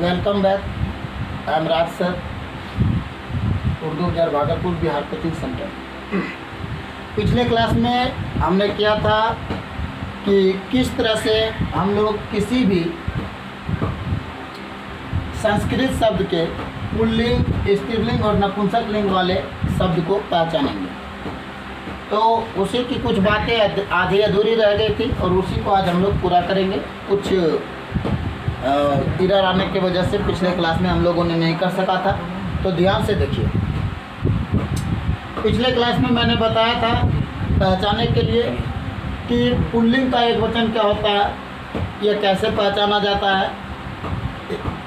Welcome back. I am Raj sir, Urdu विद्यालय Bhagalpur, Bihar coaching centre. पिछले class में हमने किया था कि किस तरह से हम लोग किसी भी संस्कृत शब्द के पुल्लिंग, स्त्रीलिंग और नपुंसक लिंग वाले शब्द को पहचानेंगे। तो उसी की कुछ बातें आधी अधूरी रह गई थी और उसी को आज हम लोग पूरा करेंगे। कुछ एरर आने की वजह से पिछले क्लास में हम लोगों ने नहीं कर सका था, तो ध्यान से देखिए। पिछले क्लास में मैंने बताया था पहचानने के लिए कि पुल्लिंग का एक वचन क्या होता है, यह कैसे पहचाना जाता है,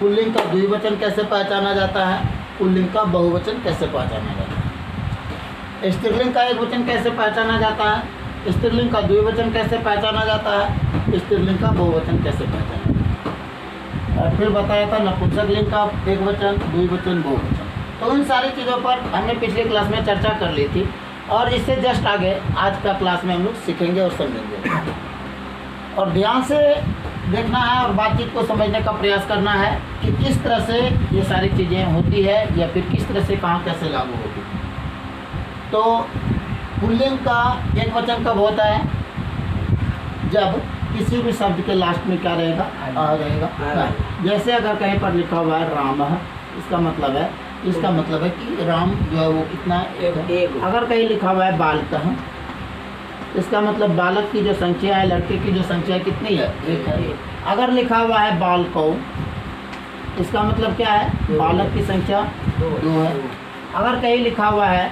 पुल्लिंग का द्विवचन कैसे पहचाना जाता है, पुल्लिंग का बहुवचन कैसे पहचाना जाता है, स्त्रीलिंग का एक वचन कैसे पहचाना जाता है, स्त्रीलिंग का द्विवचन कैसे पहचाना जाता है, स्त्रीलिंग का बहुवचन कैसे पहचाना जाता है। और फिर बताया था नपुंसक लिंग का एक वचन, द्विवचन, बहुवचन। तो इन सारी चीज़ों पर हमने पिछले क्लास में चर्चा कर ली थी और इससे जस्ट आगे आज का क्लास में हम लोग सीखेंगे और समझेंगे। और ध्यान से देखना है और बातचीत को समझने का प्रयास करना है कि किस तरह से ये सारी चीज़ें होती है या फिर किस तरह से कहाँ कैसे लागू होती है। तो पुल्लिंग का एक वचन कब होता है? जब किसी भी शब्द के लास्ट में क्या रहेगा? आ रहेगा। जैसे अगर कहीं पर लिखा हुआ है राम, इसका मतलब है कि राम जो है वो कितना एक। अगर कहीं लिखा हुआ है बालकः, इसका मतलब बालक की जो संख्या है, लड़के की जो संख्या कितनी है? एक है। अगर लिखा हुआ है बालकौ, इसका मतलब क्या है? बालक की संख्या दो है। अगर कहीं लिखा हुआ है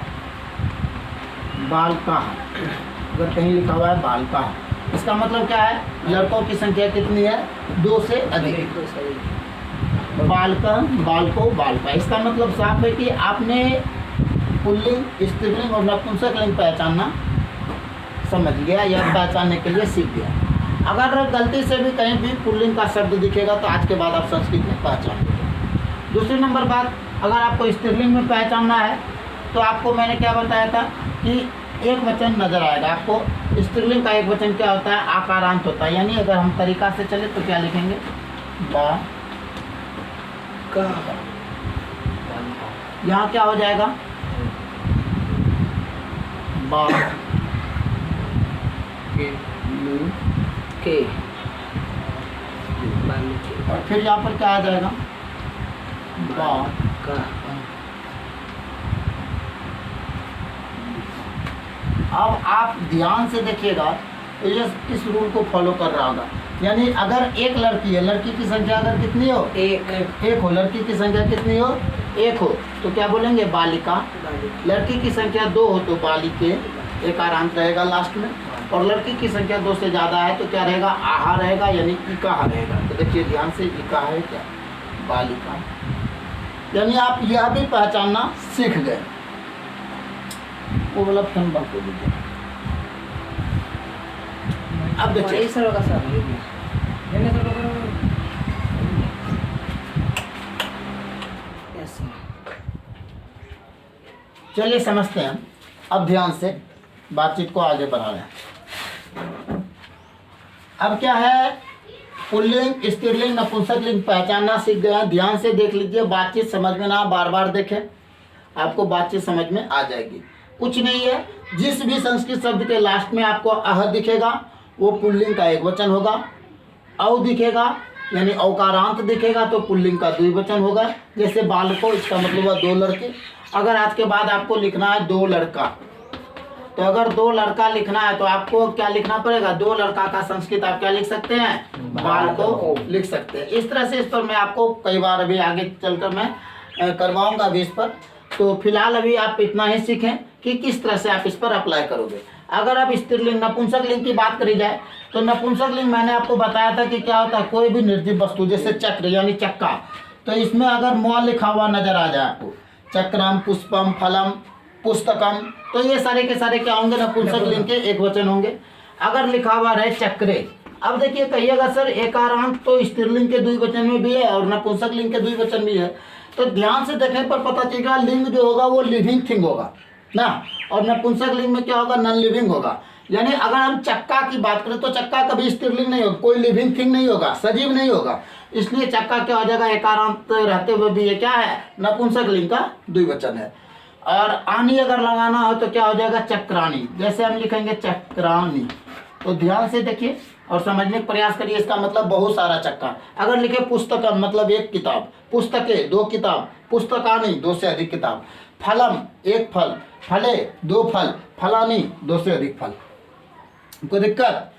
बालका, अगर कहीं लिखा हुआ है बालका, इसका मतलब क्या है? लड़कों की संख्या कितनी है? दो से अधिक। बालका, बालको, बालका, इसका मतलब साफ है कि आपने पुल्लिंग, स्त्रीलिंग और नपुंसक लिंग पहचानना समझ गया या पहचानने के लिए सीख गया। अगर गलती से भी कहीं भी पुल्लिंग का शब्द दिखेगा तो आज के बाद आप संस्कृत में पहचान लेंगे। दूसरी नंबर बात, अगर आपको स्त्रीलिंग में पहचानना है तो आपको मैंने क्या बताया था कि एक वचन नजर आएगा आपको। स्त्रीलिंग का एक वचन क्या होता है? आकारांत होता है। यानी अगर हम तरीका से चले तो क्या लिखेंगे? बा का। यहाँ क्या हो जाएगा? बा के। और फिर यहाँ पर क्या आ जाएगा? बा का। अब आप ध्यान से देखिएगा तो ये इस रूल को फॉलो कर रहा होगा। यानी अगर एक लड़की है, लड़की की संख्या अगर कितनी हो? एक हो। लड़की की संख्या कितनी हो? एक हो, तो क्या बोलेंगे? बालिका। लड़की की संख्या दो हो तो बालिके, एक आरांत रहेगा लास्ट में। और लड़की की संख्या दो से ज़्यादा है तो क्या रहेगा? आहा रहेगा, यानी इकाहा रहेगा। तो देखिए ध्यान से, इकाहा है क्या? बालिका। यानी आप यह भी पहचानना सीख गए। वो वाला फैन बंद कर दीजिए। अब देखिए चलिए समझते हैं। अब ध्यान से बातचीत को आगे बढ़ा रहे हैं। अब क्या है? पुल्लिंग, स्त्रीलिंग, नपुंसक लिंग पहचानना सीख गए हैं। ध्यान से देख लीजिए, बातचीत समझ में ना बार बार देखें, आपको बातचीत समझ में आ जाएगी। कुछ नहीं है, जिस भी संस्कृत शब्द के लास्ट में आपको अह दिखेगा वो पुल्लिंग का एक वचन होगा। औ दिखेगा यानी औकारांत दिखेगा तो पुल्लिंग का द्विवचन होगा। जैसे बालको, इसका मतलब है दो लड़के। अगर आज के बाद आपको लिखना है दो लड़का, तो अगर दो लड़का लिखना है तो आपको क्या लिखना पड़ेगा? दो लड़का का संस्कृत आप क्या लिख सकते हैं? बालको लिख सकते हैं। इस तरह से इस पर मैं आपको कई बार अभी आगे चलकर मैं करवाऊंगा अभी इस पर। तो फिलहाल अभी आप इतना ही सीखें कि किस तरह से आप इस पर अप्लाई करोगे। अगर आप स्त्रीलिंग, नपुंसक लिंग की बात करी जाए तो नपुंसक लिंग मैंने आपको बताया था कि क्या होता है? कोई भी निर्जीव वस्तु, जैसे चक्र यानी चक्का, तो इसमें अगर म लिखा हुआ नजर आ जाए आपको, चक्रम, पुष्पम, फलम, पुस्तकम, तो ये सारे के सारे क्या होंगे? नपुंसक लिंग के एक वचन होंगे। अगर लिखा हुआ रहे चक्रे, अब देखिए कहिएगा सर एकारांत तो स्त्रीलिंग के द्विवचन में भी है और नपुंसक लिंग के द्विवचन भी है। तो ध्यान से देखने पर पता चलेगा लिंग जो होगा वो लिविंग थिंग होगा ना, और नपुंसक लिंग में क्या होगा? नॉन लिविंग होगा। यानी अगर हम चक्का की बात करें तो चक्का कभी स्त्रीलिंग नहीं होगा, कोई लिविंग थिंग नहीं होगा, सजीव नहीं होगा, इसलिए चक्का क्या हो जाएगा, एकारांत रहते हुए भी ये क्या है, नपुंसक लिंग का द्विवचन है। और आनी अगर लगाना हो तो क्या हो जाएगा, चक्रानी। जैसे हम लिखेंगे चक्रानी, तो ध्यान से देखिए और समझने का प्रयास करिए। इसका मतलब बहुत सारा चक्का। अगर लिखे पुस्तक मतलब एक किताब, पुस्तकें दो किताब, पुस्तकानी दो से अधिक किताब, फलम एक फल, फले दो फल, फलानी दो से अधिक फल। कोई दिक्कत?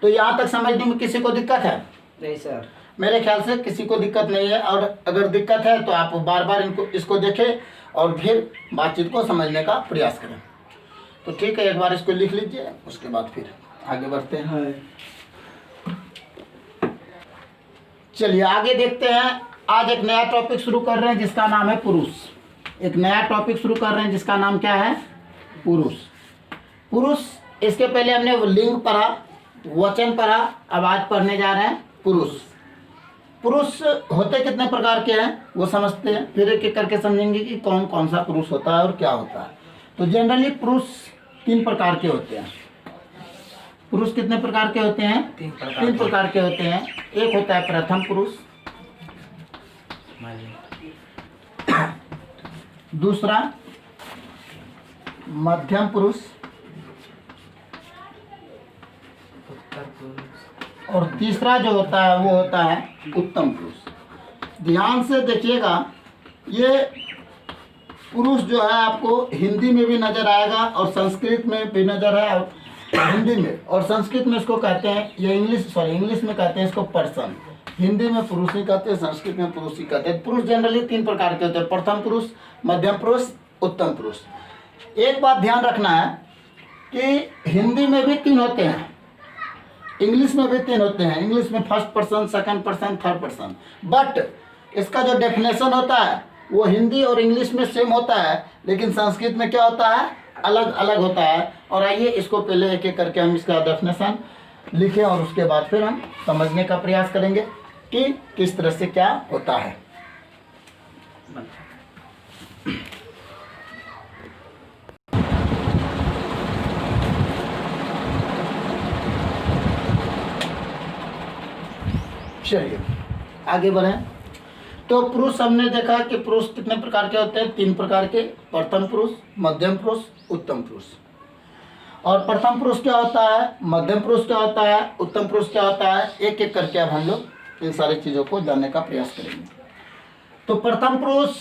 तो यहाँ तक समझने में किसी को दिक्कत है? नहीं सर, मेरे ख्याल से किसी को दिक्कत नहीं है। और अगर दिक्कत है तो आप बार बार इसको देखें और फिर बातचीत को समझने का प्रयास करें। तो ठीक है, एक बार इसको लिख लीजिए, उसके बाद फिर आगे बढ़ते हैं। चलिए आगे देखते हैं। आज एक नया टॉपिक शुरू कर रहे हैं जिसका नाम है पुरुष। एक नया टॉपिक शुरू कर रहे हैं जिसका नाम क्या है, पुरुष। पुरुष, इसके पहले हमने लिंग पढ़ा, वचन पढ़ा, अब आज पढ़ने जा रहे हैं पुरुष। पुरुष होते कितने प्रकार के हैं वो समझते हैं, फिर एक एक करके समझेंगे कि कौन कौन सा पुरुष होता है और क्या होता है। तो जनरली पुरुष 3 प्रकार के होते हैं। पुरुष कितने प्रकार के होते हैं? 3 प्रकार के होते हैं। एक होता है प्रथम पुरुष, दूसरा मध्यम पुरुष, और तीसरा जो होता है वो होता है उत्तम पुरुष। ध्यान से देखिएगा, ये पुरुष जो है आपको हिंदी में भी नजर आएगा और संस्कृत में भी नजर है। हिंदी में और संस्कृत में इसको कहते हैं, ये इंग्लिश में कहते हैं इसको पर्सन। हिंदी में पुरुष ही कहते हैं, संस्कृत में पुरुष ही कहते हैं। पुरुष जनरली 3 प्रकार के होते हैं, प्रथम पुरुष, मध्यम पुरुष, उत्तम पुरुष। एक बात ध्यान रखना है कि हिंदी में भी 3 होते हैं, इंग्लिश में भी 3 होते हैं। इंग्लिश में first person, second person, third person. But इसका जो डेफिनेशन होता है वो हिंदी और इंग्लिश में सेम होता है, लेकिन संस्कृत में क्या होता है, अलग अलग होता है। और आइए इसको पहले एक एक करके हम इसका डेफिनेशन लिखें और उसके बाद फिर हम समझने का प्रयास करेंगे कि किस तरह से क्या होता है। चलिए आगे बढ़ें। तो पुरुष हमने देखा कि पुरुष कितने प्रकार के होते हैं, 3 प्रकार के, प्रथम पुरुष, मध्यम पुरुष, उत्तम पुरुष। और प्रथम पुरुष क्या होता है, मध्यम पुरुष क्या होता है, उत्तम पुरुष क्या होता है, एक एक करके अब हम लोग इन सारी चीज़ों को जानने का प्रयास करेंगे। तो प्रथम पुरुष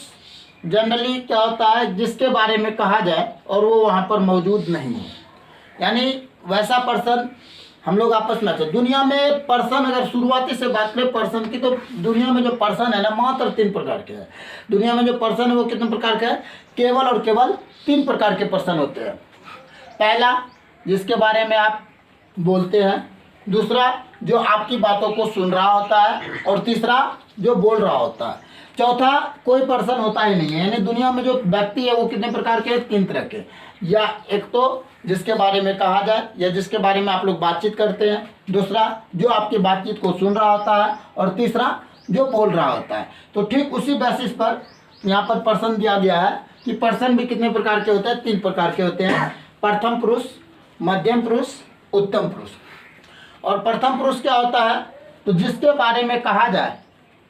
जनरली क्या होता है, जिसके बारे में कहा जाए और वो वहाँ पर मौजूद नहीं है, यानी वैसा पर्सन हम लोग आपस में। दुनिया में पर्सन, अगर शुरुआती से बात करें पर्सन की, तो दुनिया में जो पर्सन है ना मात्र 3 प्रकार के हैं। दुनिया में जो पर्सन है वो कितने प्रकार के हैं, केवल और केवल 3 प्रकार के पर्सन होते हैं। पहला, जिसके बारे में आप बोलते हैं, दूसरा जो आपकी बातों को सुन रहा होता है, और तीसरा जो बोल रहा होता है। चौथा कोई पर्सन होता ही नहीं है। यानी दुनिया में जो व्यक्ति है वो कितने प्रकार के, 3 तरह के। या एक तो जिसके बारे में कहा जाए या जिसके बारे में आप लोग बातचीत करते हैं, दूसरा जो आपकी बातचीत को सुन रहा होता है, और तीसरा जो बोल रहा होता है। तो ठीक उसी बेसिस पर यहाँ पर पर्सन दिया गया है कि पर्सन भी कितने प्रकार के होते हैं, 3 प्रकार के होते हैं, प्रथम पुरुष, मध्यम पुरुष, उत्तम पुरुष। और प्रथम पुरुष क्या होता है, तो जिसके बारे में कहा जाए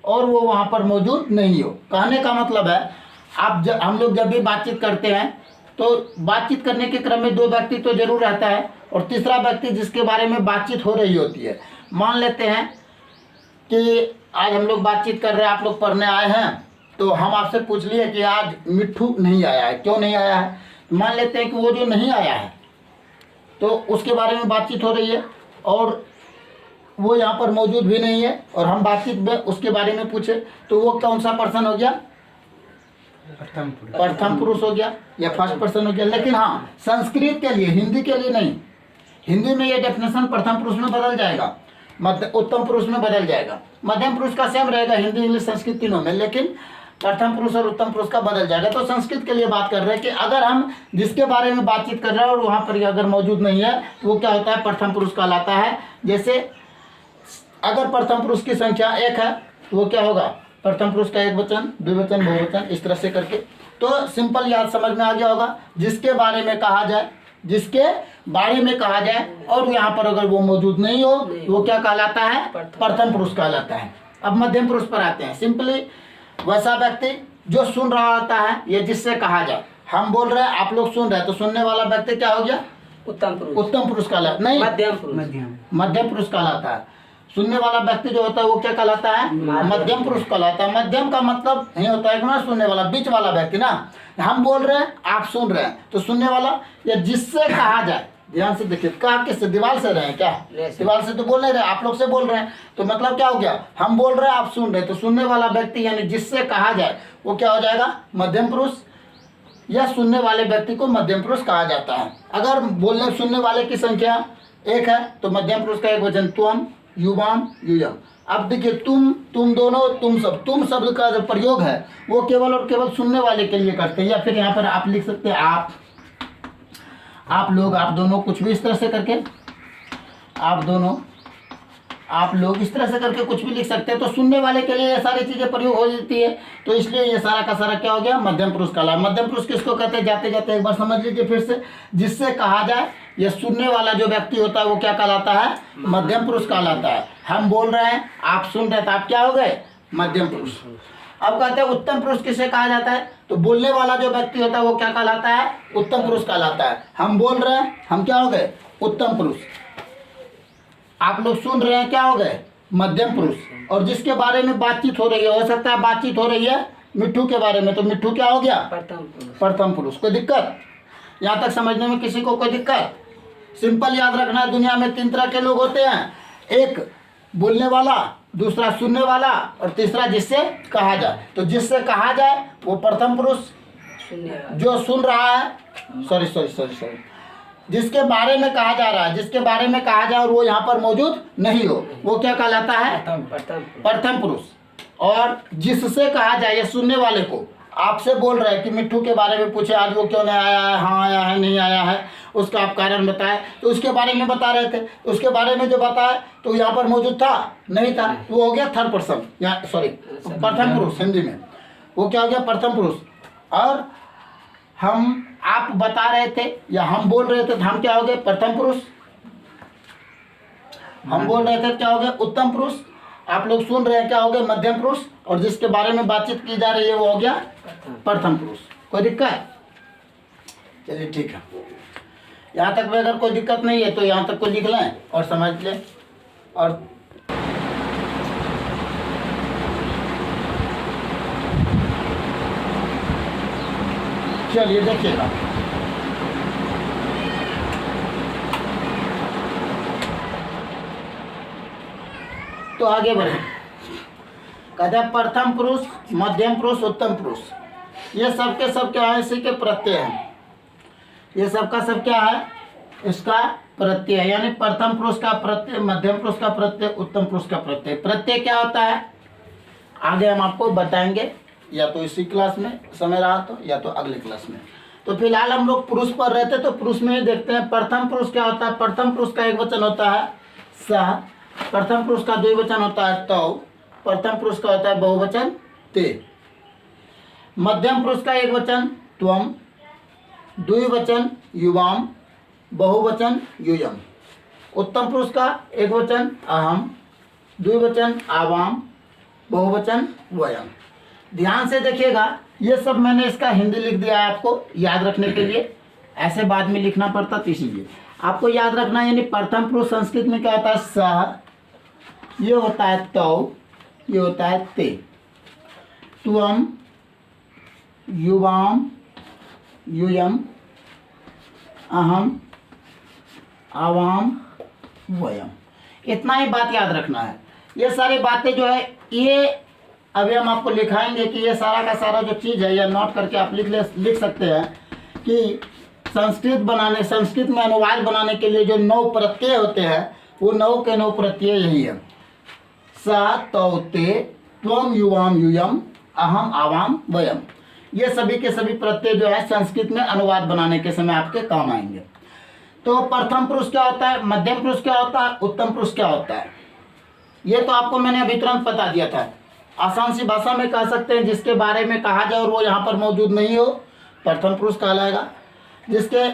और वो वहाँ पर मौजूद नहीं हो। कहने का मतलब है हम लोग जब भी बातचीत करते हैं तो बातचीत करने के क्रम में 2 व्यक्ति तो जरूर रहता है, और तीसरा व्यक्ति जिसके बारे में बातचीत हो रही होती है। मान लेते हैं कि आज हम लोग बातचीत कर रहे हैं, आप लोग पढ़ने आए हैं, तो हम आपसे पूछ लिए कि आज मिट्ठू नहीं आया है, क्यों नहीं आया है। मान लेते हैं कि वो जो नहीं आया है तो उसके बारे में बातचीत हो रही है और वो यहाँ पर मौजूद भी नहीं है, और हम बातचीत में उसके बारे में पूछे, तो वो कौन सा पर्सन हो गया, प्रथम पुरुष हो गया या फर्स्ट पर्सन हो गया। लेकिन हाँ, संस्कृत के लिए, हिंदी के लिए नहीं। हिंदी में ये डेफिनेशन प्रथम पुरुष में बदल जाएगा, उत्तम पुरुष में बदल जाएगा। मध्यम पुरुष का सेम रहेगा हिंदी, इंग्लिश, संस्कृत तीनों में, लेकिन प्रथम पुरुष और उत्तम पुरुष का बदल जाएगा। तो संस्कृत के लिए बात कर रहे हैं कि अगर हम जिसके बारे में बातचीत कर रहे हैं और वहाँ पर अगर मौजूद नहीं है, वो क्या होता है, प्रथम पुरुष कहलाता है। जैसे अगर प्रथम पुरुष की संख्या 1 है तो वो क्या होगा, प्रथम पुरुष का एक वचन, द्विवचन, बहुवचन, इस तरह से करके। तो सिंपल याद समझ में आ गया होगा, जिसके बारे में कहा जाए जिसके बारे में कहा जाए और यहाँ पर अगर वो मौजूद नहीं हो तो वो क्या कहलाता है, प्रथम पुरुष कहलाता है। अब मध्यम पुरुष पर आते हैं। सिंपली वैसा व्यक्ति जो सुन रहा होता है या जिससे कहा जाए, हम बोल रहे हैं आप लोग सुन रहे हैं, तो सुनने वाला व्यक्ति क्या हो गया, उत्तम पुरुष। उत्तम पुरुष कहलाता नहीं, मध्यम पुरुष कहलाता है। सुनने वाला व्यक्ति जो होता है वो क्या कहलाता है, मध्यम पुरुष कहलाता है। मध्यम का मतलब नहीं होता है कि ना सुनने वाला, बीच वाला व्यक्ति ना। हम बोल रहे हैं आप सुन रहे हैं, तो सुनने वाला या जिससे कहा जाए, ध्यान से देखिए, कहा किससे, दीवार से रहे हैं क्या, दीवार से तो बोल नहीं रहे, आप लोग से बोल रहे हैं, तो मतलब क्या हो गया, हम बोल रहे हैं आप सुन रहे हैं, तो सुनने वाला व्यक्ति यानी जिससे कहा जाए वो क्या हो जाएगा, मध्यम पुरुष। या सुनने वाले व्यक्ति को मध्यम पुरुष कहा जाता है। अगर बोलने सुनने वाले की संख्या एक है तो मध्यम पुरुष का एक वचन त्वम, युवाम, यूयम। अब देखिए तुम दोनों, तुम सब, तुम शब्द का जो प्रयोग है वो केवल और केवल सुनने वाले के लिए करते हैं। या फिर यहाँ पर आप लिख सकते हैं आप लोग, आप दोनों, कुछ भी इस तरह से करके, आप दोनों, आप लोग, इस तरह से करके कुछ भी लिख सकते हैं। तो सुनने वाले के लिए ये सारी चीज़ें प्रयोग हो जाती है, तो इसलिए ये सारा का सारा क्या हो गया, मध्यम पुरुष कहला। मध्यम पुरुष किसको कहते हैं, जाते जाते एक बार समझ लीजिए फिर से, जिससे कहा जाए ये सुनने वाला जो व्यक्ति होता है वो क्या कहलाता है, मध्यम पुरुष कहलाता है। हम बोल रहे हैं आप सुन रहे हैं, तो आप क्या हो गए, मध्यम पुरुष। अब कहते हैं उत्तम पुरुष किसे कहा जाता है, तो बोलने वाला जो व्यक्ति होता है वो क्या कहलाता है, उत्तम पुरुष कहलाता है। हम बोल रहे हैं, हम क्या हो गए, उत्तम पुरुष। आप लोग सुन रहे हैं, क्या हो गए, मध्यम पुरुष। और जिसके बारे में बातचीत हो रही है, हो सकता है बातचीत हो रही है मिट्ठू के बारे में, तो मिट्ठू क्या हो गया, प्रथम पुरुष। कोई दिक्कत, यहाँ तक समझने में किसी को कोई दिक्कत? सिंपल याद रखना है, दुनिया में 3 तरह के लोग होते हैं, एक बोलने वाला, दूसरा सुनने वाला और तीसरा जिससे कहा जाए। तो जिससे कहा जाए वो प्रथम पुरुष, जो सुन रहा है, सॉरी, जिसके बारे में कहा जा रहा है, जिसके बारे में कहा जाए और वो यहाँ पर मौजूद नहीं हो, वो क्या कहलाता है, प्रथम पुरुष। और जिससे कहा जाए, ये सुनने वाले को, आपसे बोल रहे हैं कि मिट्ठू के बारे में पूछे आज वो क्यों नहीं आया है, हाँ आया है, नहीं आया है, उसका आप कारण बताएं, तो उसके बारे में बता रहे थे। उसके बारे में जो बताया तो यहाँ पर मौजूद था, नहीं था, वो हो गया थर्ड पर्सन, या सॉरी प्रथम पुरुष, हिंदी में वो क्या हो गया, प्रथम पुरुष। और आप बता रहे थे या हम बोल रहे थे, तो हम क्या हो गए, प्रथम पुरुष। हम बोल रहे थे क्या हो गया, उत्तम पुरुष। आप लोग सुन रहे हैं, क्या हो गया, मध्यम पुरुष। और जिसके बारे में बातचीत की जा रही है वो हो गया प्रथम पुरुष। कोई दिक्कत? चलिए ठीक है, यहाँ तक में अगर कोई दिक्कत नहीं है तो यहाँ तक को लिख लें और समझ लें। और चलिए देखिएगा, तो आगे बढ़े। कहते हैं प्रथम पुरुष, मध्यम पुरुष, उत्तम पुरुष, ये सब के सब क्या है, इसी के प्रत्यय हैं। ये सब का सब क्या है, इसका प्रत्यय, यानी प्रथम पुरुष का प्रत्यय, मध्यम पुरुष का प्रत्यय, उत्तम पुरुष का प्रत्यय। प्रत्यय क्या होता है आगे हम आपको बताएंगे, या तो इसी क्लास में समय रहा तो, या तो अगले क्लास में। तो फिलहाल हम लोग पुरुष पर रहते, तो पुरुष में ही देखते हैं। प्रथम पुरुष क्या होता है, प्रथम पुरुष का एक वचन होता है सह, प्रथम पुरुष का द्विवचन होता है तौ, प्रथम पुरुष का होता है बहुवचन ते। मध्यम पुरुष का एक वचन त्वम, द्विवचन युवाम, बहुवचन यूयम। उत्तम पुरुष का एक वचन अहम, द्विवचन आवाम, बहुवचन वयम। ध्यान से देखिएगा, ये सब मैंने इसका हिंदी लिख दिया है आपको याद रखने के लिए, ऐसे बाद में लिखना पड़ता, तो इसीलिए आपको याद रखना। यानी प्रथम पुरुष संस्कृत में क्या होता है, सह, ये होता है तौ, ये होता है ते, त्वम, युवाम, यूयम, अहम, आवाम, वयम। इतना ही बात याद रखना है। ये सारी बातें जो है, ये अभी हम आपको लिखाएंगे कि ये सारा का सारा जो चीज़ है, या नोट करके आप लिख सकते हैं कि संस्कृत में अनुवाद बनाने के लिए जो 9 प्रत्यय होते हैं, वो 9 के 9 प्रत्यय यही है। स, तौ, ते, त्वम, युवाम, यूयम, अहम, आवाम, वयम। ये सभी के सभी प्रत्यय जो है संस्कृत में अनुवाद बनाने के समय आपके काम आएंगे। तो प्रथम पुरुष क्या होता है, मध्यम पुरुष क्या होता है, उत्तम पुरुष क्या होता है, ये तो आपको मैंने अभी तुरंत बता दिया था। आसान सी भाषा में कह सकते हैं, जिसके बारे में कहा जाए और वो यहाँ पर मौजूद नहीं हो, प्रथम पुरुष कहलाएगा। जिसके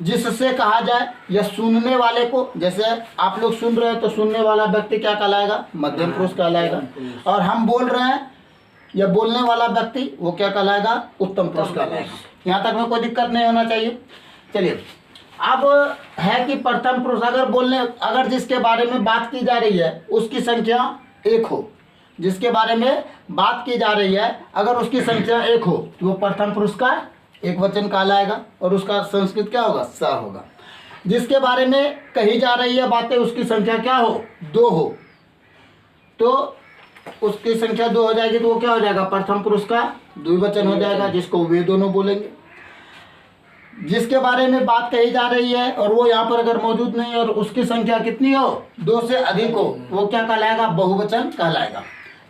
जिससे कहा जाए या सुनने वाले को, जैसे आप लोग सुन रहे हैं तो सुनने वाला व्यक्ति क्या कहलाएगा? मध्यम पुरुष कहलाएगा। और हम बोल रहे हैं या बोलने वाला व्यक्ति वो क्या कहलाएगा? उत्तम पुरुष कहलाएगा। यहाँ तक में कोई दिक्कत नहीं होना चाहिए। चलिए, अब है कि प्रथम पुरुष अगर जिसके बारे में बात की जा रही है उसकी संख्या एक हो, जिसके बारे में बात की जा रही है अगर उसकी संख्या एक हो तो वो प्रथम पुरुष का एक वचन कहलाएगा और उसका संस्कृत क्या होगा? स होगा। जिसके बारे में कही जा रही है बातें उसकी संख्या क्या हो? दो हो, तो उसकी संख्या दो हो जाएगी तो वो क्या हो जाएगा? प्रथम पुरुष का द्विवचन हो जाएगा, जिसको वे दोनों बोलेंगे। जिसके बारे में बात कही जा रही है और वो यहाँ पर अगर मौजूद नहीं और उसकी संख्या कितनी हो? दो से अधिक हो, वो क्या कहलाएगा? बहुवचन कहलाएगा।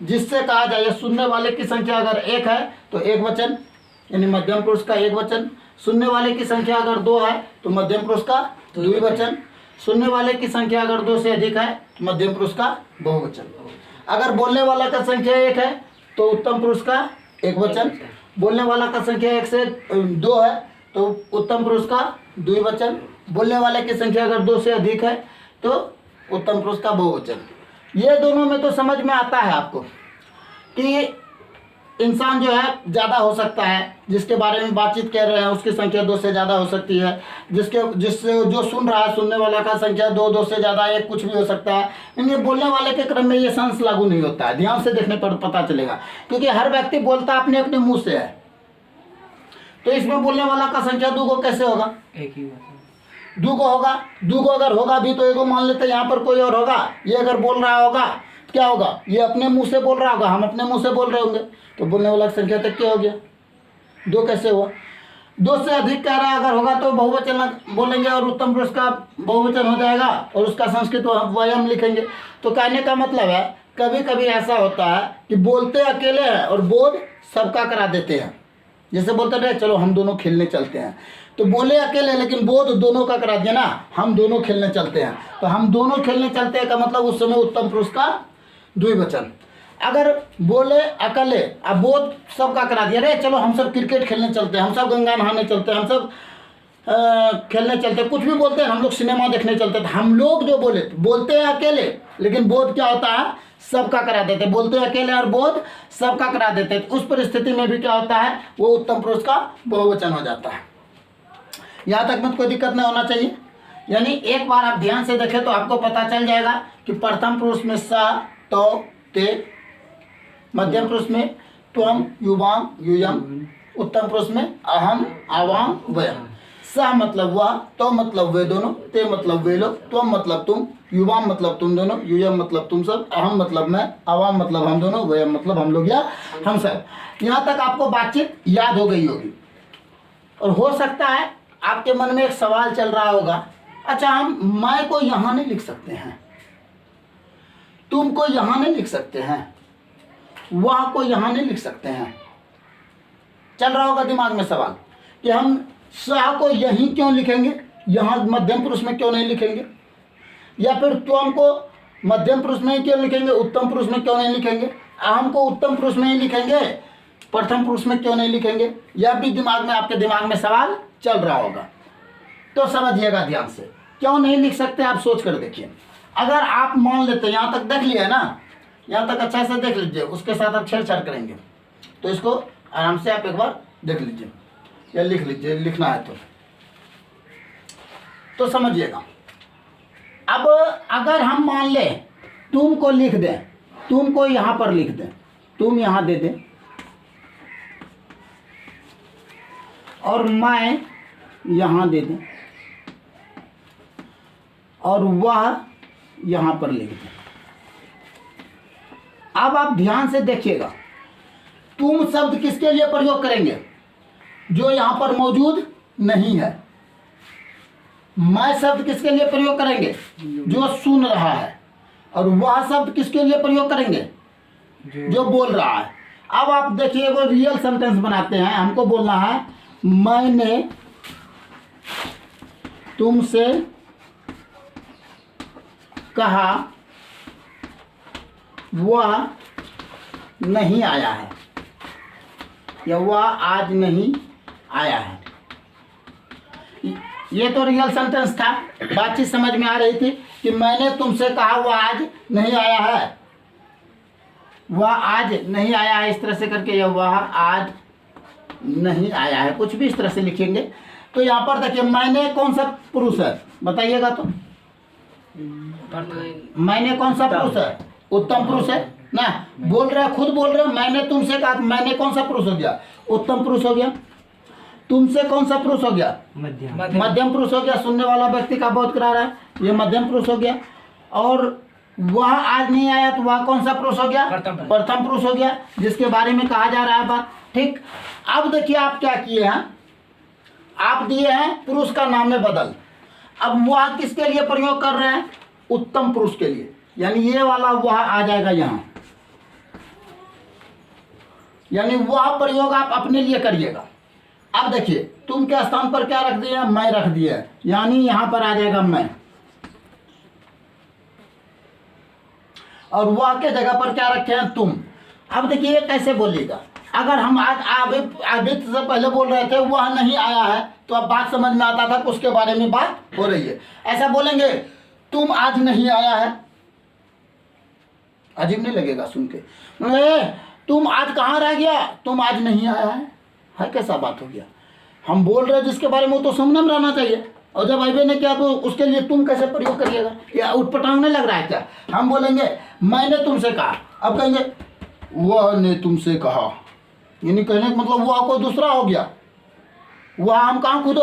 जिससे कहा जाए सुनने वाले की संख्या अगर एक है तो एक वचन यानी मध्यम पुरुष का एक वचन, सुनने वाले की संख्या अगर दो है तो मध्यम पुरुष का द्विवचन, सुनने वाले की संख्या अगर दो से अधिक है तो मध्यम पुरुष का बहुवचन। अगर बोलने वाला का संख्या एक है तो उत्तम पुरुष का एक वचन, बोलने वाला का संख्या एक से दो है तो उत्तम पुरुष का द्विवचन, बोलने वाले की संख्या अगर दो से अधिक है तो उत्तम पुरुष का बहुवचन। ये दोनों में तो समझ में आता है आपको कि इंसान जो है ज़्यादा हो सकता है, जिसके बारे में बातचीत कर रहे हैं उसकी संख्या दो से ज़्यादा हो सकती है, जिससे जो सुन रहा है सुनने वाला का संख्या दो से ज़्यादा एक कुछ भी हो सकता है। इनके बोलने वाले के क्रम में ये सेंस लागू नहीं होता है, ध्यान से देखने पर पता चलेगा, क्योंकि हर व्यक्ति बोलता अपने अपने मुंह से है। तो इसमें बोलने वाला का संख्या दो को कैसे होगा? एक ही दो को होगा। दो को अगर होगा भी तो एगो मान लेते यहाँ पर कोई और होगा, ये अगर बोल रहा होगा क्या होगा? ये अपने मुंह से बोल रहा होगा, हम अपने मुंह से बोल रहे होंगे, तो बोलने वाला की संख्या तक क्या हो गया? दो कैसे हुआ? दो से अधिक कह रहा है अगर होगा तो बहुवचन बोलेंगे और उत्तम पुरुष का बहुवचन हो जाएगा और उसका संस्कृत वयम लिखेंगे। तो कहने का मतलब है कभी कभी ऐसा होता है कि बोलते अकेले हैं और बोध सबका करा देते हैं। जैसे बोलते रहे चलो हम दोनों खेलने चलते हैं, तो बोले अकेले लेकिन बोध दोनों का करा दिया ना, हम दोनों खेलने चलते हैं। तो हम दोनों खेलने चलते हैं का मतलब उस समय उत्तम पुरुष का द्विवचन। अगर बोले अकेले अब बोध सबका करा दिया, रे चलो हम सब क्रिकेट खेलने चलते हैं, हम सब गंगा नहाने चलते हैं, हम सब खेलने चलते हैं, कुछ भी बोलते हैं, हम लोग सिनेमा देखने चलते हैं। हम लोग जो बोलते हैं अकेले लेकिन बोध क्या होता है? सबका करा देते। बोलते हैं अकेले और बोध सबका करा देते। तो उस परिस्थिति में भी क्या होता है? वो उत्तम पुरुष का बहुवचन हो जाता है। यहाँ तक में कोई दिक्कत नहीं होना चाहिए। यानी एक बार आप ध्यान से देखें तो आपको पता चल जाएगा कि प्रथम पुरुष में स, तो, ते, मध्यम पुरुष में त्वम, युवाम, यूयम, उत्तम पुरुष में अहम, आवाम, वयम। स मतलब वह, तो मतलब वे दोनों, ते मतलब वे लोग, त्वम मतलब तुम, युवाम मतलब तुम दोनों, यूयम मतलब तुम सब, अहम मतलब मैं, आवाम मतलब हम दोनों, वयम मतलब हम लोग या हम सब। यहाँ तक आपको बातचीत याद हो गई होगी। और हो सकता है आपके मन में एक सवाल चल रहा होगा, अच्छा हम मैं को यहाँ नहीं लिख सकते हैं, तुम को यहाँ नहीं लिख सकते हैं, वह को यहाँ नहीं लिख सकते हैं। चल रहा होगा दिमाग में सवाल कि हम स को यहीं क्यों लिखेंगे, यहाँ मध्यम पुरुष में क्यों नहीं लिखेंगे, या फिर त्वम को मध्यम पुरुष में ही क्यों लिखेंगे, उत्तम पुरुष में क्यों नहीं लिखेंगे, अहम को उत्तम पुरुष में ही लिखेंगे, प्रथम पुरुष में क्यों नहीं लिखेंगे। यह भी दिमाग में आपके दिमाग में सवाल चल रहा होगा। तो समझिएगा ध्यान से, क्यों नहीं लिख सकते आप सोच कर देखिए। अगर आप मान लेते यहाँ तक देख लिया ना, यहाँ तक अच्छा से देख लीजिए, उसके साथ आप छेड़छाड़ करेंगे तो इसको आराम से आप एक बार देख लीजिए या लिख लीजिए, लिखना है तो समझिएगा। अब अगर हम मान लें तुम को लिख दें, तुम को यहाँ पर लिख दें, तुम यहाँ दे दें और मैं यहाँ दे दें और वह यहाँ पर लिख दें। अब आप ध्यान से देखिएगा, तुम शब्द किसके लिए प्रयोग करेंगे? जो यहाँ पर मौजूद नहीं है। मैं शब्द किसके लिए प्रयोग करेंगे? जो सुन रहा है। और वह शब्द किसके लिए प्रयोग करेंगे? जो बोल रहा है। अब आप देखिए वो रियल सेंटेंस बनाते हैं। हमको बोलना है मैंने तुमसे कहा वह नहीं आया है या वह आज नहीं आया है। ये तो रियल सेंटेंस था, बातचीत समझ में आ रही थी कि मैंने तुमसे कहा वह आज नहीं आया है, वह आज नहीं आया है, इस तरह से करके यह वह आज नहीं आया है, कुछ भी इस तरह से लिखेंगे। तो यहाँ पर देखिए मैंने कौन सा पुरुष है बताइएगा तो, मैंने कौन सा पुरुष है? उत्तम पुरुष है ना, बोल रहे खुद बोल रहे मैंने तुमसे कहा, मैंने कौन सा पुरुष हो गया? उत्तम पुरुष हो गया। तुमसे कौन सा पुरुष हो गया? मध्यम पुरुष हो गया। सुनने वाला व्यक्ति का बोध करा रहा है, ये मध्यम पुरुष हो गया। और वह आज नहीं आया तो वह कौन सा पुरुष हो गया? प्रथम पुरुष हो गया, जिसके बारे में कहा जा रहा है बात। ठीक, अब देखिए आप क्या किए हैं, आप दिए हैं पुरुष का नाम में बदल। अब वह किसके लिए प्रयोग कर रहे हैं? उत्तम पुरुष के लिए, यानी ये वाला वह आ जाएगा यहाँ, यानी वह प्रयोग आप अपने लिए करिएगा। अब देखिए तुम के स्थान पर क्या रख दिया? मैं रख दिया, यानी यहां पर आ जाएगा मैं, और वह के जगह पर क्या रखे हैं? तुम। अब देखिए कैसे बोलिएगा, अगर हम आज आदित्य से पहले बोल रहे थे वह नहीं आया है, तो अब बात समझ में आता था कि उसके बारे में बात हो रही है। ऐसा बोलेंगे तुम आज नहीं आया है, अजीब नहीं लगेगा सुन के? तुम आज कहाँ रह गया? तुम आज नहीं आया है कैसा बात हो गया? हम बोल रहे हैं जिसके बारे में वो तो सामने में रहना चाहिए, और जब अभी ने किया तो उसके लिए तुम कैसे प्रयोग करिएगा? या उठपटांग नहीं लग रहा है क्या? हम बोलेंगे मैंने तुमसे कहा, अब कहेंगे वह ने तुमसे कहा, यानी कहने का मतलब वह कोई दूसरा हो गया। वह हम कहाँ खुद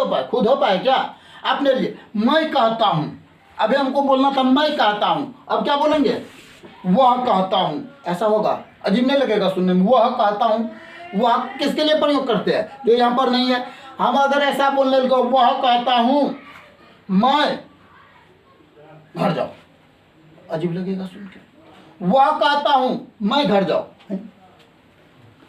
हो पाए क्या? अपने लिए मैं कहता हूँ, अभी हमको बोलना था मैं कहता हूँ, अब क्या बोलेंगे? वह कहता हूँ, ऐसा होगा? अजीब नहीं लगेगा सुनने में? वह कहता हूँ, वह किसके लिए प्रयोग करते हैं जो यहाँ पर नहीं है? हम अगर ऐसा बोलने लगे वह कहता हूँ मैं घर जाओ, अजीब लगेगा सुन के? वह कहता हूँ मैं घर जाओ,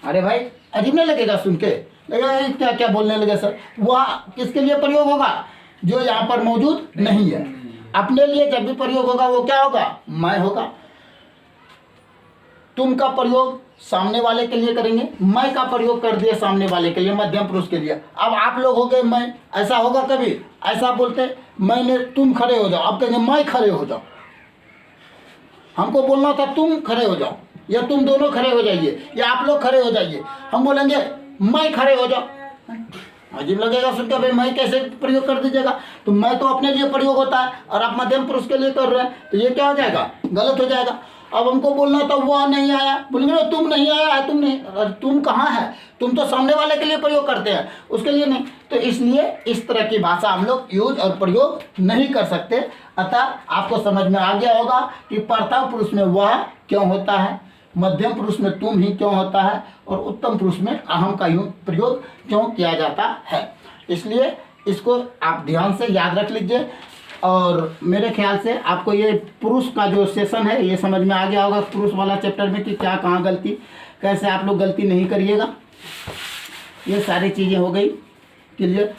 अरे भाई अजीब नहीं लगेगा सुन के? लगेगा क्या क्या बोलने लगे सर? वह किसके लिए प्रयोग होगा? जो यहाँ पर मौजूद नहीं है। अपने लिए जब भी प्रयोग होगा वो क्या होगा? मैं होगा। तुम का प्रयोग सामने वाले के लिए करेंगे, मैं का प्रयोग कर दिया सामने वाले के लिए, मध्यम पुरुष के लिए। अब आप लोग हो गए मैं, ऐसा होगा कभी? ऐसा बोलते मैंने तुम खड़े हो जाओ, अब कहेंगे मैं खड़े हो जाओ। हमको बोलना था तुम खड़े हो जाओ, या तुम दोनों खड़े हो जाइए, या आप लोग खड़े हो जाइए। हम बोलेंगे मैं खड़े हो जाओ, अजीब लगेगा सुनकर, भाई मैं कैसे प्रयोग कर दीजिएगा? तो मैं तो अपने लिए प्रयोग होता है और आप मध्यम पुरुष के लिए कर रहे हैं, तो ये क्या हो जाएगा? गलत हो जाएगा। अब हमको बोलना था वह नहीं आया, बोलेंगे तुम नहीं आया है, तुम नहीं, तुम कहाँ है? तुम तो सामने वाले के लिए प्रयोग करते हैं, उसके लिए नहीं। तो इसलिए इस तरह की भाषा हम लोग यूज और प्रयोग नहीं कर सकते। अतः आपको समझ में आ गया होगा कि प्रथम पुरुष में वह क्यों होता है, मध्यम पुरुष में तुम ही क्यों होता है, और उत्तम पुरुष में अहम का यूं प्रयोग क्यों किया जाता है। इसलिए इसको आप ध्यान से याद रख लीजिए, और मेरे ख्याल से आपको ये पुरुष का जो सेशन है ये समझ में आ गया होगा, पुरुष वाला चैप्टर में, कि क्या कहाँ गलती, कैसे आप लोग गलती नहीं करिएगा। ये सारी चीज़ें हो गई क्लियर।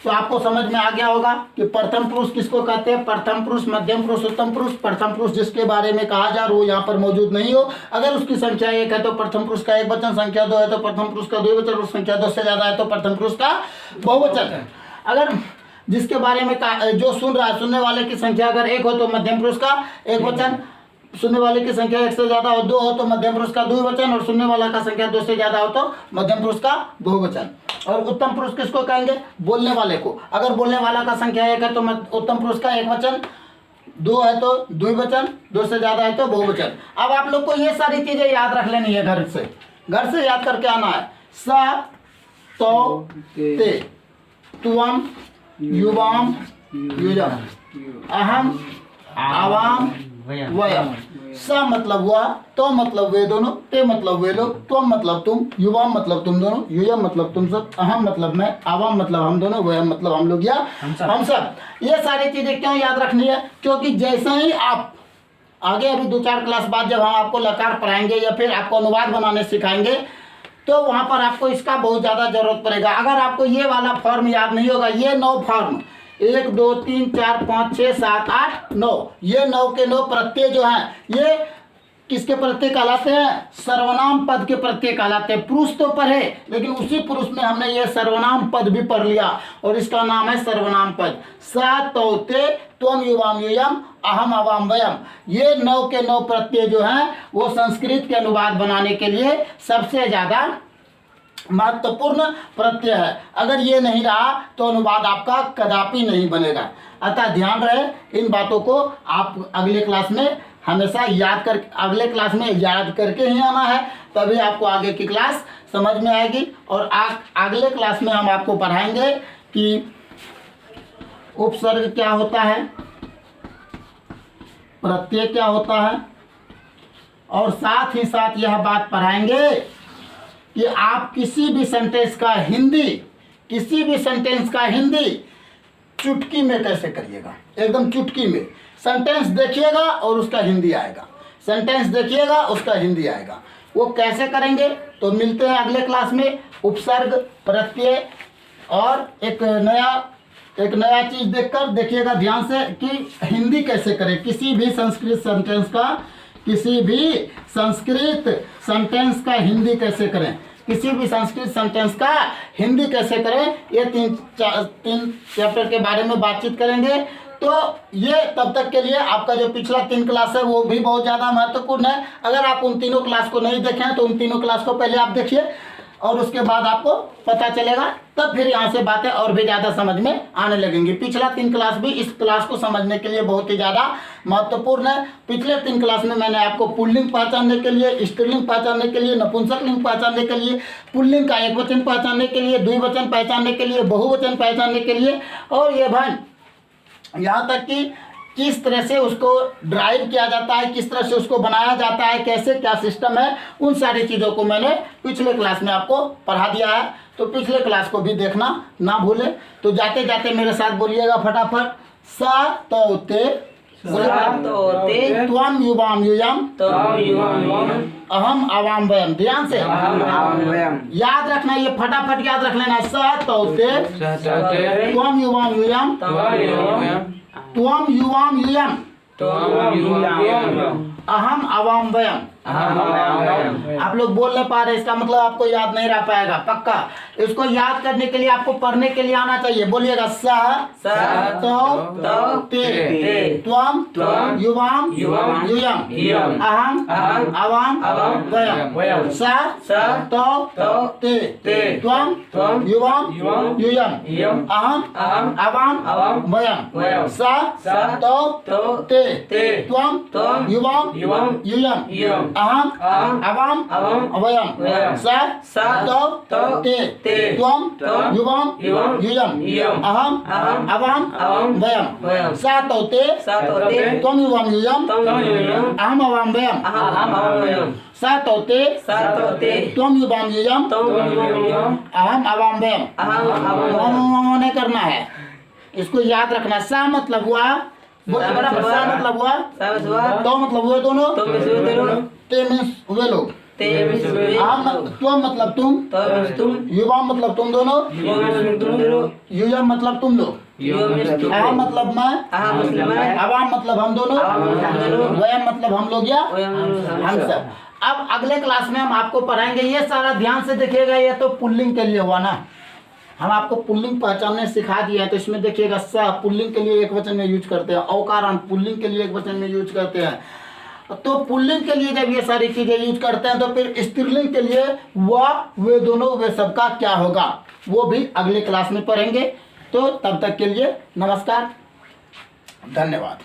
तो आपको समझ में आ गया होगा कि प्रथम पुरुष किसको कहते हैं? प्रथम पुरुष, मध्यम पुरुष, उत्तम पुरुष। प्रथम पुरुष जिसके बारे में कहा जा रहा हो यहाँ पर मौजूद नहीं हो, अगर उसकी संख्या 1 है तो प्रथम पुरुष का एक वचन, संख्या 2 है तो प्रथम पुरुष का द्विवचन, संख्या 2 से ज़्यादा है तो प्रथम पुरुष का बहुवचन। अगर जिसके बारे में जो सुन रहा है, सुनने वाले की संख्या अगर 1 हो तो मध्यम पुरुष का एक वचन, सुनने वाले की संख्या 1 से ज़्यादा हो 2 हो तो मध्यम पुरुष का द्विवचन, और सुनने वाला का संख्या 2 से ज़्यादा हो तो मध्यम पुरुष का बहुवचन। और उत्तम पुरुष किसको कहेंगे? बोलने वाले को। अगर बोलने वाला का संख्या 1 है तो उत्तम पुरुष का एक वचन, 2 है तो द्विवचन, 2 से ज़्यादा है तो बहुवचन। अब आप लोग को ये सारी चीज़ें याद रख लेनी है, घर से याद करके आना है। स, तो, ते, तुम, युवाम, युजम, अहम, आवाम, वयम। स मतलब वह, तो मतलब वे दोनों, ते मतलब वे लोग, तुम मतलब तुम, युवाम मतलब तुम दोनों, युयम मतलब तुम सब, अहम मतलब मैं, आवाम मतलब हम दोनों, वयम मतलब हम लोग या हम सब। ये सारी चीजें क्यों याद रखनी है? क्योंकि जैसे ही आप आगे अभी 2-4 क्लास बाद जब हम आपको लकार पढ़ाएंगे या फिर आपको अनुवाद बनाने सिखाएंगे, तो वहाँ पर आपको इसका बहुत ज़्यादा जरूरत पड़ेगा। अगर आपको ये वाला फॉर्म याद नहीं होगा, ये 9 फॉर्म, 1 2 3 4 5 6 7 8 9, ये 9 के 9 प्रत्यय जो हैं ये किसके प्रत्यय कहलाते हैं? सर्वनाम पद के प्रत्यय कहलाते हैं। पुरुष तो पढ़े, लेकिन उसी पुरुष में हमने ये सर्वनाम पद भी पढ़ लिया और इसका नाम है सर्वनाम पद। स तौ ते त्वम युवाम यूयम अहम अवाम वयम। ये 9 के 9 प्रत्यय जो हैं वो संस्कृत के अनुवाद बनाने के लिए सबसे ज़्यादा महत्वपूर्ण प्रत्यय है। अगर ये नहीं रहा तो अनुवाद आपका कदापि नहीं बनेगा। अतः ध्यान रहे, इन बातों को आप अगले क्लास में हमेशा अगले क्लास में याद करके ही आना है, तभी आपको आगे की क्लास समझ में आएगी। और अगले क्लास में हम आपको पढ़ाएंगे कि उपसर्ग क्या होता है, प्रत्यय क्या होता है, और साथ ही साथ यह बात पढ़ाएंगे कि आप किसी भी सेंटेंस का हिंदी चुटकी में कैसे करिएगा। एकदम चुटकी में सेंटेंस देखिएगा और उसका हिंदी आएगा, सेंटेंस देखिएगा उसका हिंदी आएगा। वो कैसे करेंगे तो मिलते हैं अगले क्लास में। उपसर्ग, प्रत्यय और एक नया चीज देखकर देखिएगा ध्यान से कि हिंदी कैसे करें। किसी भी संस्कृत सेंटेंस का हिंदी कैसे करें, किसी भी संस्कृत सेंटेंस का हिंदी कैसे करें, ये तीन चैप्टर के बारे में बातचीत करेंगे। तो ये तब तक के लिए आपका जो पिछला 3 क्लास है वो भी बहुत ज़्यादा महत्वपूर्ण है। अगर आप उन तीनों क्लास को नहीं देखें तो उन तीनों क्लास को पहले आप देखिए और उसके बाद आपको पता चलेगा, तब फिर यहाँ से बातें और भी ज़्यादा समझ में आने लगेंगी। पिछला 3 क्लास भी इस क्लास को समझने के लिए बहुत ही ज़्यादा महत्वपूर्ण है। पिछले 3 क्लास में मैंने आपको पुल्लिंग पहचानने के लिए, स्त्रीलिंग पहचानने के लिए, नपुंसक लिंग पहचानने के लिए, पुल्लिंग का एकवचन पहचानने के लिए, द्विवचन पहचानने के लिए, बहुवचन पहचानने के लिए, और ये भाई यहाँ तक कि किस तरह से उसको ड्राइव किया जाता है, किस तरह से उसको बनाया जाता है, कैसे क्या सिस्टम है, उन सारी चीज़ों को मैंने पिछले क्लास में आपको पढ़ा दिया है। तो पिछले क्लास को भी देखना ना भूलें। तो जाते जाते मेरे साथ बोलिएगा फटाफट। स तौ ते त्वम युवाम यूयम अहम अवाम वयम। ध्यान से याद रखना, ये फटाफट याद रख लेना। स तौ ते त्वम युवाम यूयम त्वम युवाम यूयम अहम अवाम वयम। आप लोग बोल नहीं पा रहे, इसका मतलब आपको याद नहीं रह पाएगा पक्का। इसको याद करने के लिए आपको पढ़ने के लिए आना चाहिए। बोलिएगा स तौ ते त्वम युवाम यूयम अहम अवाम वयम। स तौ ते त्वम युवाम यूयम अहम अवाम वयम। स तौ ते त्वम युवाम यूयम अहम अवाम वयम। स तौ ते त्वम युवाम यूयम अहम अवाम वयम। स तौ ते त्वम युवाम यूयम अहम अवाम वयम। स तौ ते त्वम युवाम यूयम अहम अवाम वयम। नहीं करना है, इसको याद रखना। सा मतलब हुआ बराबर, सा मतलब हुआ, तो मतलब हुए दोनों, ते मीन्स हुए लोग, त्वम मतलब तुम, युवा मतलब तुम दोनों, यूयम मतलब तुम लोग, अहम मतलब मैं, अवाम मतलब हम दोनों, वयम मतलब हम लोग या हम सब। अब अगले क्लास में हम आपको पढ़ाएंगे, ये सारा ध्यान से देखिएगा। ये तो पुल्लिंग के लिए हुआ ना, हम आपको पुल्लिंग पहचानने सिखा दिया है। तो इसमें देखिएगा स पुल्लिंग के लिए एक वचन में यूज करते हैं, औकारान पुल्लिंग के लिए एक वचन में यूज करते हैं। तो पुल्लिंग के लिए जब ये सारी चीजें यूज करते हैं तो फिर स्त्रीलिंग के लिए वह, वे दोनों, वे सबका क्या होगा वो भी अगले क्लास में पढ़ेंगे। तो तब तक के लिए नमस्कार, धन्यवाद।